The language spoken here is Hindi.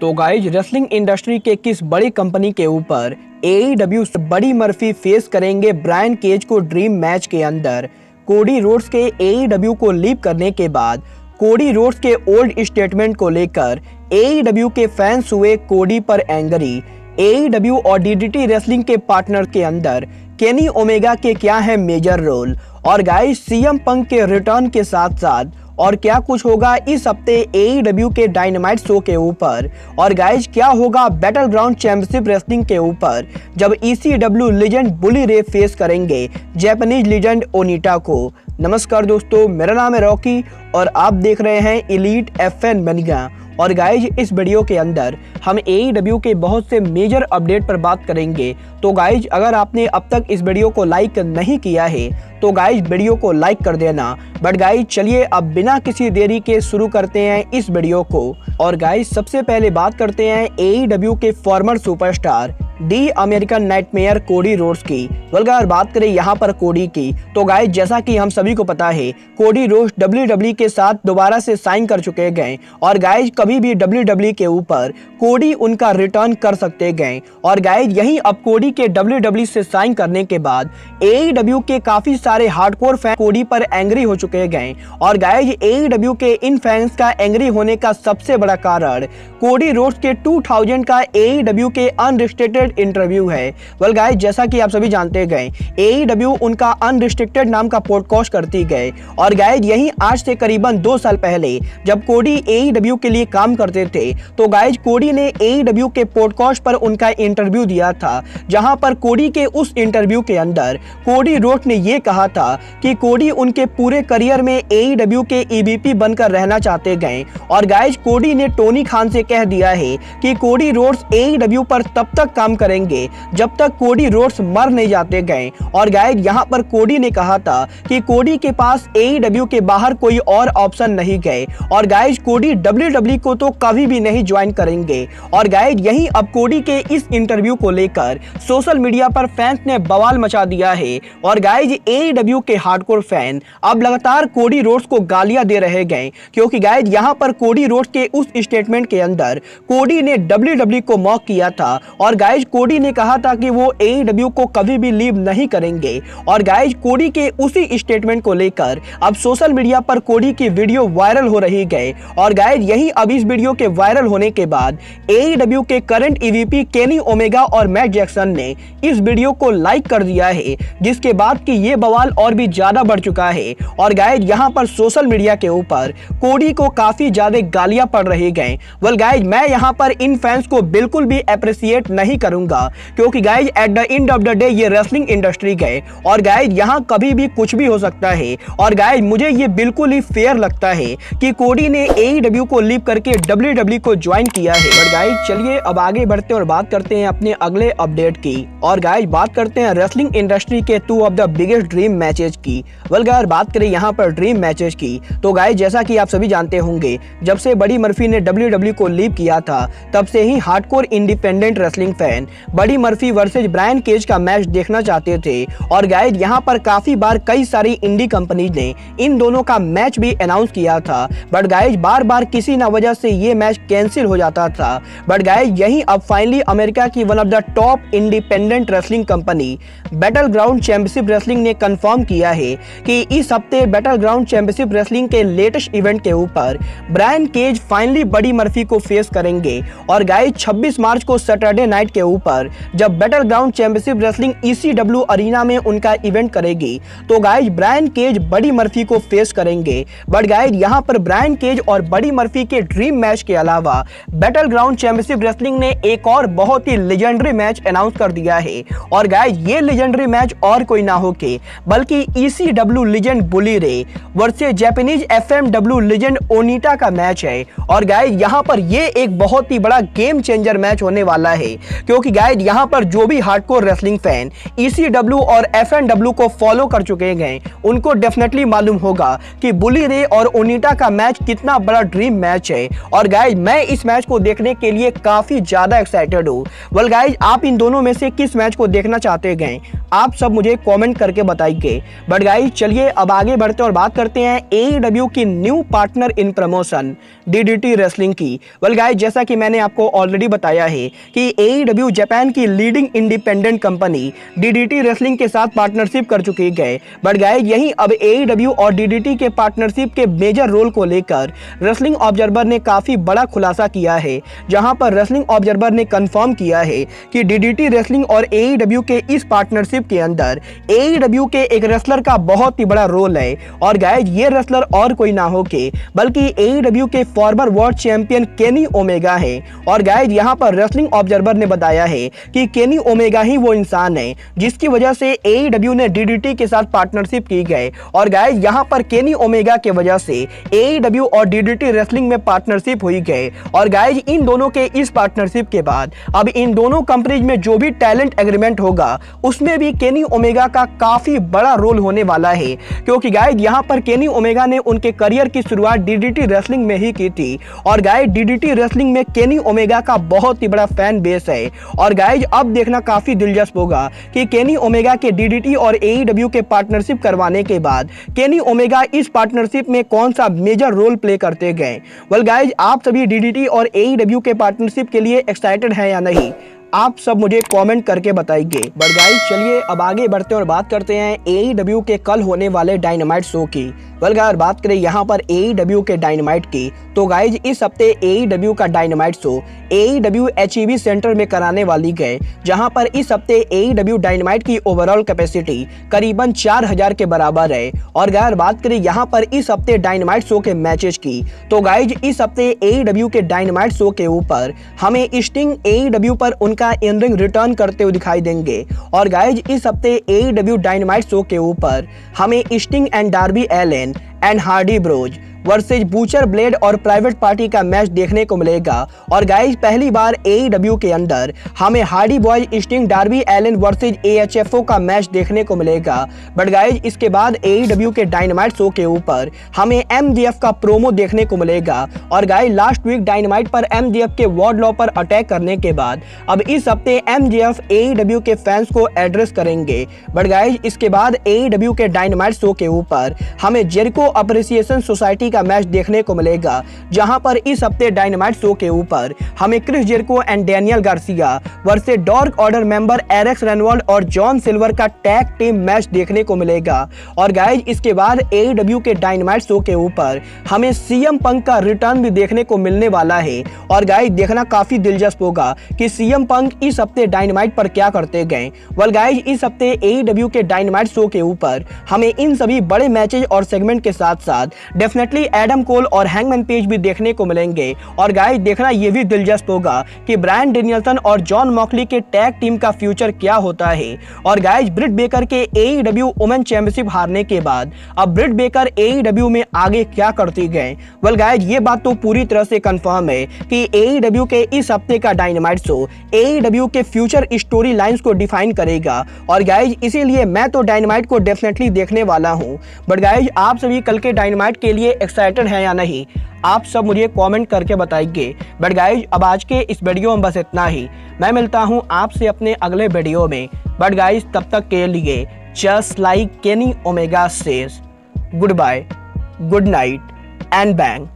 तो गाइज रेसलिंग इंडस्ट्री के किस बड़ी कंपनी के ऊपर AEW से बड़ी मर्फी फेस करेंगे ब्रायन केज को ड्रीम मैच के अंदर। कोडी रोड्स के AEW को लीव करने के बाद कोडी रोड्स के ओल्ड स्टेटमेंट को लेकर AEW के फैंस हुए कोडी पर एंग्री। AEW और DDT रेसलिंग के पार्टनर के अंदर केनी ओमेगा के क्या है मेजर रोल, और गाइस CM पंक के रिटर्न के साथ साथ और क्या कुछ होगा इस हफ्ते AEW के डायनामाइट शो के ऊपर, और गाइज क्या होगा बैटल ग्राउंड चैंपियनशिप रेसलिंग के ऊपर जब ECW लेजेंड बुली रे फेस करेंगे जापानीज लेजेंड ओनिटा को। नमस्कार दोस्तों, मेरा नाम है रॉकी और आप देख रहे हैं एलीट FN बनिगा। और गाइज इस वीडियो के अंदर हम AEW के बहुत से मेजर अपडेट पर बात करेंगे। तो गाइज अगर आपने अब तक इस वीडियो को लाइक नहीं किया है तो गाइज वीडियो को लाइक कर देना। बट गाइज चलिए अब बिना किसी देरी के शुरू करते हैं इस वीडियो को। और गाइज सबसे पहले बात करते हैं AEW के फॉर्मर सुपरस्टार दी अमेरिकन नाइटमेयर कोडी रोड्स की। अगर बात करें यहाँ पर कोडी की तो गाइज जैसा कि हम सभी को पता है कोडी रोड्स WWE के साथ दोबारा से साइन कर चुके गए, और गाइज कभी भी WWE के ऊपर कोडी उनका रिटर्न कर सकते गए। और गाइज यही अब कोडी के WWE से साइन करने के बाद AEW के काफी सारे हार्डकोर फैन कोडी पर एंग्री हो चुके गए। और गाइज AEW के इन फैंस का एंग्री होने का सबसे बड़ा कारण कोडी रोड्स के 2000 का AEW के अनरिस्ट्रिक्टेड इंटरव्यू है। गाइज जैसा कि आप सभी जानते गए AEW उनका अनरिस्ट्रिक्टेड नाम का पॉडकास्ट करती गए। और गाइज यही आज से करीबन 2 साल पहले जब कोडी AEW के लिए काम करते थे तो गाइज कोडी ने AEW के पॉडकास्ट पर उनका इंटरव्यू दिया था, जहां पर कोडी के उस इंटरव्यू के अंदर कोडी रोड्स ने यह कहा था कि कोडी उनके पूरे करियर में AEW के EVP बनकर रहना चाहते गए। और गाइज कोडी ने टोनी खान से कह दिया है कि कोडी रोड्स AEW पर तब तक काम करेंगे जब तक कोडी रोड्स मर नहीं जाते गए। और गाइज यहाँ पर कोडी ने कहा था कि कोडी के पास AEW के बाहर कोई और ऑप्शन नहीं गए, और गाइज कोडी WWE को तो कभी भी नहीं ज्वाइन करेंगे। और गाइज यही अब कोडी के इस इंटरव्यू को लेकर सोशल मीडिया पर फैंस ने बवाल मचा दिया है। और गाइज AEW के हार्डकोर फैन अब लगातार कोडी रोड्स को गालियां दे रहे गए, क्योंकि गाइज यहाँ पर कोडी रोड्स के उस स्टेटमेंट के अंदर कोडी ने WWE को मॉक किया था। और गाइज कोडी ने कहा था कि वो AEW को कभी भी लीव नहीं करेंगे। और गाइज कोडी के उसी स्टेटमेंट को लेकर अब सोशल मीडिया पर कोडी की वीडियो वायरल हो रही गए। और गाइज यही अब इस वीडियो के वायरल होने के बाद AEW के करंट EVP केनी ओमेगा और मैट जैक्सन ने इस वीडियो को लाइक कर दिया है, जिसके बाद कि ये बवाल और भी ज्यादा बढ़ चुका है। और गाइज यहाँ पर सोशल मीडिया के ऊपर कोडी को काफी ज्यादा गालियां पड़ रही गए। गाइज मैं यहाँ पर इन फैंस को बिल्कुल भी अप्रिशिएट नहीं करूंगा, क्योंकि guys at the end of the day ये रेसलिंग इंडस्ट्री गए, और गाइज यहाँ कभी भी कुछ भी हो सकता है। और गाइज मुझे ये बिल्कुल ही फेयर लगता है कि कोडी ने AEW को लीव करके WWE को ज्वाइन किया है। बट गाइज चलिए अब आगे बढ़ते हैं और बात करते हैं अपने अगले अपडेट की। और गाइज बात करते हैं रेसलिंग इंडस्ट्री के 2 of the biggest dream matches की। गाइज बात करें यहाँ पर ड्रीम मैचेस की तो गाइज जैसा कि आप सभी जानते होंगे जब से बडी मर्फी ने WWE को लीव किया था तब से ही hardcore independent wrestling fan Buddy Murphy versus Brian Cage का मैच देखना चाहते थे। और गाइज यहाँ पर काफी बार कई सारी इंडी कंपनीज ने इन दोनों का मैच भी अनाउंस किया था, बट गाइज बार बार किसी न वजह से ये मैच कैंसिल हो जाता था। बट गाइज यही अब फाइनली अमेरिका की one of the top independent wrestling company battle ground championship wrestling ने कंफर्म किया है कि इस हफ्ते बैटल ग्राउंड चैंपियनशिप रेसलिंग के लेटेस्ट इवेंट के ऊपर Brian Cage finally Buddy Murphy को फेस करेंगे। और गाइज 26 मार्च को सैटरडे नाइट के ऊपर जब battle ground championship wrestling ECW arena में उनका इवेंट करेगी तो guys Brian Cage Buddy Murphy को फेस करेंगे। बट गाइज यहाँ पर ब्रायन केज और बडी मर्फी के ड्रीम मैच के अलावा बैटल ग्राउंड चैंपियनशिप रेसलिंग ने एक और बहुत ही लेजेंडरी मैच अनाउंस कर दिया है। और गाइज ये लेजेंडरी मैच और कोई ना हो के बल्कि ECW लेजेंड बुली रे वर्सेस जापानीज FMW लेजेंड ओनिटा का मैच है। और गाइज यहाँ पर ये एक बहुत ही बड़ा गेम चेंजर मैच होने वाला है, क्योंकि गाइज यहाँ पर जो भी हार्डकोर रेसलिंग फैन ECW और FMW को फॉलो कर चुके हैं उनको डेफिनेटली मालूम होगा कि बुली रे और ओनिटा का मैच कितना बड़ा ड्रीम मैच है। और गाइज मैं इस मैच को देखने के लिए काफी ज्यादा एक्साइटेड हूँ। गाइज आप इन दोनों में से किस मैच को देखना चाहते हैं आप सब मुझे कमेंट करके बताइए। बताएंगे। बट गाइस चलिए अब आगे बढ़ते और बात करते हैं AEW की new partner in promotion DDT wrestling की। वेल गाइस जैसा कि मैंने आपको ऑलरेडी बताया है कि AEW जापान की leading independent company DDT wrestling के साथ पार्टनरशिप कर चुकी है। बट गाइस यहीं अब AEW और DDT के पार्टनरशिप के मेजर रोल को लेकर रेसलिंग ऑब्जर्वर ने काफी बड़ा खुलासा किया है, जहां पर रेसलिंग ऑब्जर्वर ने कंफर्म किया है कि DDT रेसलिंग और AEW के इस पार्टनरशिप के अंदर AEW के एक रेसलर का बहुत ही बड़ा रोल है। और गाइस ये रेसलर और कोई ना हो के बल्कि AEW के farmer world champion Kenny Omega है। और गाइस यहाँ पर रेसलिंग ऑब्जर्वर ने बताया है कि केनी ओमेगा ही वो इंसान है जिसकी वजह से AEW ने DDT के साथ पार्टनरशिप की गई। और गाइस यहाँ पर केनी ओमेगा के वजह से AEW और DDT रेसलिंग में पार्टनरशिप हुई गई। और गाइस इन दोनों के इस पार्टनरशिप के बाद अब इन दोनों कंपनीज में जो भी टैलेंट एग्रीमेंट होगा उसमें भी केनी ओमेगा का काफी बड़ा रोल होने वाला है, क्योंकि गाइस यहाँ पर केनी ओमेगा ने उनके करियर की शुरुआत DDT रेसलिंग में ही की थी। और गाइस DDT रेसलिंग में केनी ओमेगा का बहुत ही बड़ा फैन बेस है। और गाइस अब देखना काफी दिलचस्प होगा कि केनी ओमेगा के DDT और AEW के पार्टनरशिप करवाने के बाद केनी ओमेगा इस पार्टनरशिप में कौन सा मेजर रोल प्ले करते गए। वेल गाइस आप सभी DDT और AEW के पार्टनरशिप के लिए एक्साइटेड हैं या नहीं, आप सब मुझे कमेंट करके बताइए। बट गाइस चलिए अब आगे बढ़ते हैं और बात करते हैं AEW के कल होने वाले डायनामाइट शो की। वेल गाइस बात करें यहाँ पर AEW के डायनामाइट की, तो गाइस इस हफ्ते AEW का dynamite show AEW HEB centre में कराने वाली है, जहां पर इस हफ्ते AEW डायनामाइट की ओवरऑल कैपेसिटी करीबन 4000 के बराबर है। और गाइस बात करें यहाँ पर इस हफ्ते डायनामाइट शो के मैचेस की, तो गाइस इस हफ्ते AEW के डायनामाइट शो के ऊपर हमें स्टिंग AEW पर उनका इन रिंग रिटर्न करते हुए दिखाई देंगे। और गाइस इस हफ्ते AEW डायनामाइट शो के ऊपर हमें Sting and Darby Allin and Hardy bros versus Butcher Blade और प्राइवेट पार्टी का मैच देखने को मिलेगा। और गाइस पहली बार AEW के अंदर हमें Hardy Boys Sting Darby Allin versus AHFO का मैच देखने को मिलेगा। बट गाइस इसके बाद AEW के डायनामाइट शो के ऊपर हमें MJF का प्रोमो देखने को मिलेगा। और गाइस लास्ट वीक डायनामाइट पर MJF के वार्डलॉ पर अटैक करने के बाद अब इस हफ्ते MJF AEW के फैंस को एड्रेस करेंगे। बट गाइस इसके बाद AEW के डायनामाइट शो के ऊपर हमें जेरिको अप्रिसिएशन सोसाइटी का मैच देखने को मिलेगा, जहां पर इस हफ्ते डायनामाइट शो के ऊपर हमें Chris Jericho and Daniel Garcia versus Dark Order member Alex Reynolds और जॉन सिल्वर का टैग टीम मैच देखने को मिलेगा। और गाइस इसके बाद AEW के डायनामाइट शो के ऊपर हमें CM पंक का रिटर्न भी देखने को मिलने वाला है। और गाइस देखना काफी दिलचस्प होगा कि CM पंक इस हफ्ते डायनामाइट पर क्या करते गए। वेल गाइस इस हफ्ते AEW के डायनामाइट शो के ऊपर हमें इन सभी बड़े मैचेज और सेगमेंट के साथ साथ डेफिनेटली एडम कोल और हैंगमैन पेज भी देखने को मिलेंगे। और गाइस देखना यह भी दिलचस्प होगा कि ब्रायन डेनियल्सन और जॉन मॉक्सली के टैग टीम का फ्यूचर क्या होता है। और गाइस ब्रिट बेकर के AEW वुमेन चैंपियनशिप हारने के बाद अब ब्रिट बेकर AEW में आगे क्या करती गए। वेल गाइस ये बात तो पूरी तरह से कंफर्म है कि AEW के इस हफ्ते का डायनामाइट शो AEW के फ्यूचर स्टोरी लाइंस को डिफाइन करेगा। और गाइस इसीलिए मैं तो डायनामाइट को डेफिनेटली देखने वाला हूं। बट गाइस आप सभी कल के डायनामाइट के लिए एक्साइटेड हैं या नहीं, आप सब मुझे कमेंट करके बताइए। बट गाइस अब आज के इस वीडियो में बस इतना ही। मैं मिलता हूं आपसे अपने अगले वीडियो में। बट गाइस तब तक के लिए just like Kenny Omega says, goodbye, good night and bang.